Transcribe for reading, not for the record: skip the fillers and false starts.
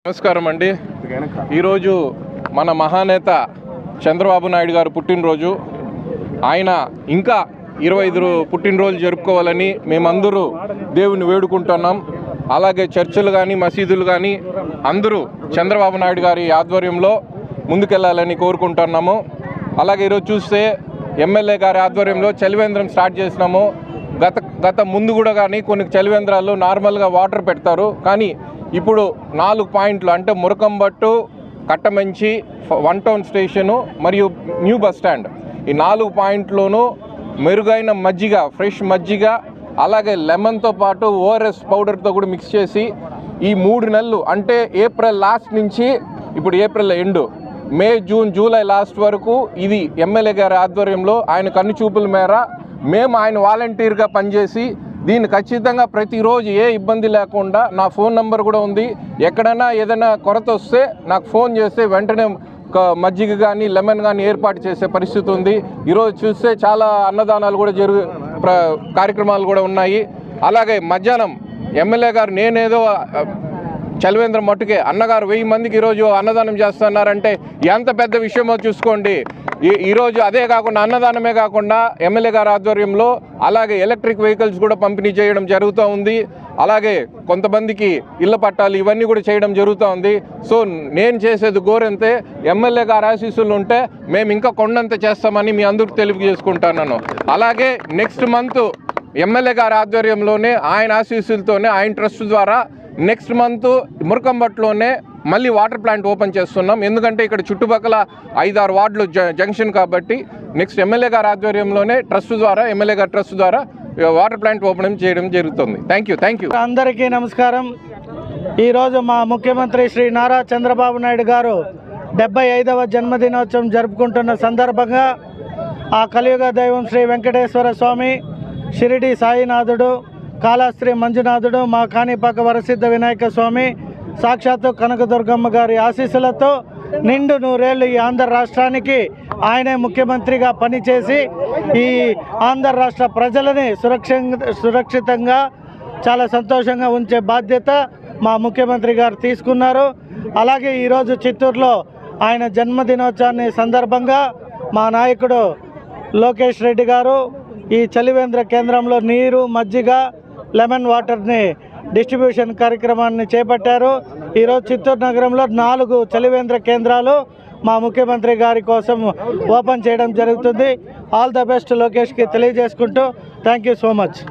నమస్కారం అండి. ఈరోజు మన మహానేత చంద్రబాబు నాయుడు గారు పుట్టినరోజు. ఆయన ఇంకా 25 పుట్టినరోజు జరుపుకోవాలని మేమందరూ దేవుని వేడుకుంటున్నాం. అలాగే చర్చిలు కానీ మసీదులు కానీ అందరూ చంద్రబాబు నాయుడు గారి ఆధ్వర్యంలో ముందుకెళ్లాలని కోరుకుంటున్నాము. అలాగే ఈరోజు చూస్తే ఎమ్మెల్యే గారి ఆధ్వర్యంలో చలివేంద్రం స్టార్ట్ చేసినాము. గత ముందు కూడా కానీ కొన్ని చలివేంద్రాలు నార్మల్గా వాటర్ పెడతారు, కానీ ఇప్పుడు 4 పాయింట్లు అంటే మురకంబట్టు, కట్టమంచి, 1 టౌన్ స్టేషను మరియు న్యూ బస్ స్టాండ్, ఈ 4 పాయింట్లోనూ మెరుగైన మజ్జిగ, ఫ్రెష్ మజ్జిగ, అలాగే లెమన్తో పాటు ఓఆర్ఎస్ పౌడర్తో కూడా మిక్స్ చేసి ఈ 3 నెలలు అంటే ఏప్రిల్ లాస్ట్ నుంచి ఇప్పుడు ఏప్రిల్ ఎండ్, మే, జూన్, జూలై లాస్ట్ వరకు ఇది ఎమ్మెల్యే గారి ఆధ్వర్యంలో ఆయన కన్నుచూపుల మేర మేము ఆయన వాలంటీర్గా పనిచేసి దీన్ని ఖచ్చితంగా ప్రతిరోజు ఏ ఇబ్బంది లేకుండా, నా ఫోన్ నెంబర్ కూడా ఉంది, ఎక్కడైనా ఏదైనా కొరత వస్తే నాకు ఫోన్ చేస్తే వెంటనే మజ్జిగ కానీ లెమన్ కానీ ఏర్పాటు చేసే పరిస్థితి ఉంది. ఈరోజు చూస్తే చాలా అన్నదానాలు కూడా కార్యక్రమాలు కూడా ఉన్నాయి. అలాగే మధ్యాహ్నం ఎమ్మెల్యే గారు నేనేదో చలివేంద్రం మట్టుకే అన్నగారు 1000 మందికి ఈరోజు అన్నదానం చేస్తున్నారంటే ఎంత పెద్ద విషయమో చూసుకోండి. ఈరోజు అదే కాకుండా అన్నదానమే కాకుండా ఎమ్మెల్యే గారి ఆధ్వర్యంలో అలాగే ఎలక్ట్రిక్ వెహికల్స్ కూడా పంపిణీ చేయడం జరుగుతూ ఉంది. అలాగే కొంతమందికి ఇళ్ల పట్టాలు ఇవన్నీ కూడా చేయడం జరుగుతూ ఉంది. సో నేను చేసేది గోరంతే, ఎమ్మెల్యే గారి ఆశీస్సులు ఉంటే మేము ఇంకా కొండంత చేస్తామని మీ అందరికీ తెలియజేసుకుంటున్నాను. అలాగే నెక్స్ట్ మంత్ ఎమ్మెల్యే గారి ఆధ్వర్యంలోనే ఆయన ఆశీస్సులతోనే ఆయన ట్రస్ట్ ద్వారా నెక్స్ట్ మంత్ మురకంబట్లోనే మళ్ళీ వాటర్ ప్లాంట్ ఓపెన్ చేస్తున్నాం. ఎందుకంటే ఇక్కడ చుట్టుపక్కల 5-6 వార్డులు జంక్షన్ కాబట్టి నెక్స్ట్ ఎమ్మెల్యే గారి ఆధ్వర్యంలోనే ఎమ్మెల్యే గారి ట్రస్ట్ ద్వారా వాటర్ ప్లాంట్ ఓపెన్ చేయడం జరుగుతుంది. Thank you. అందరికీ నమస్కారం. ఈరోజు మా ముఖ్యమంత్రి శ్రీ నారా చంద్రబాబు నాయుడు గారు 75వ జన్మదినోత్సవం జరుపుకుంటున్న సందర్భంగా ఆ కలియుగ దైవం శ్రీ వెంకటేశ్వర స్వామి, షిరిడి సాయినాథుడు, కాళహస్త్రి మంజునాథుడు, మా కాణిపాక వరసిద్ధ వినాయక స్వామి, సాక్షాత్తు కనకదుర్గమ్మ గారి ఆశీస్సులతో నిండు 100 ఏళ్ళు ఈ ఆంధ్ర రాష్ట్రానికి ఆయనే ముఖ్యమంత్రిగా పనిచేసి ఈ ఆంధ్ర రాష్ట్ర ప్రజలని సురక్షితంగా చాలా సంతోషంగా ఉంచే బాధ్యత మా ముఖ్యమంత్రి గారు తీసుకున్నారు. అలాగే ఈరోజు చిత్తూరులో ఆయన జన్మదినోత్సవాన్ని సందర్భంగా మా నాయకుడు లోకేష్ రెడ్డి గారు ఈ చలివేంద్ర కేంద్రంలో నీరు, మజ్జిగ, లెమన్ వాటర్ని డిస్ట్రిబ్యూషన్ కార్యక్రమాన్ని చేపట్టారు. ఈరోజు చిత్తూరు నగరంలో 4 చలివేంద్ర కేంద్రాలు మా ముఖ్యమంత్రి గారి కోసం ఓపెన్ చేయడం జరుగుతుంది. ఆల్ ద బెస్ట్ లోకేష్కి తెలియజేసుకుంటూ థ్యాంక్ యూ సో మచ్.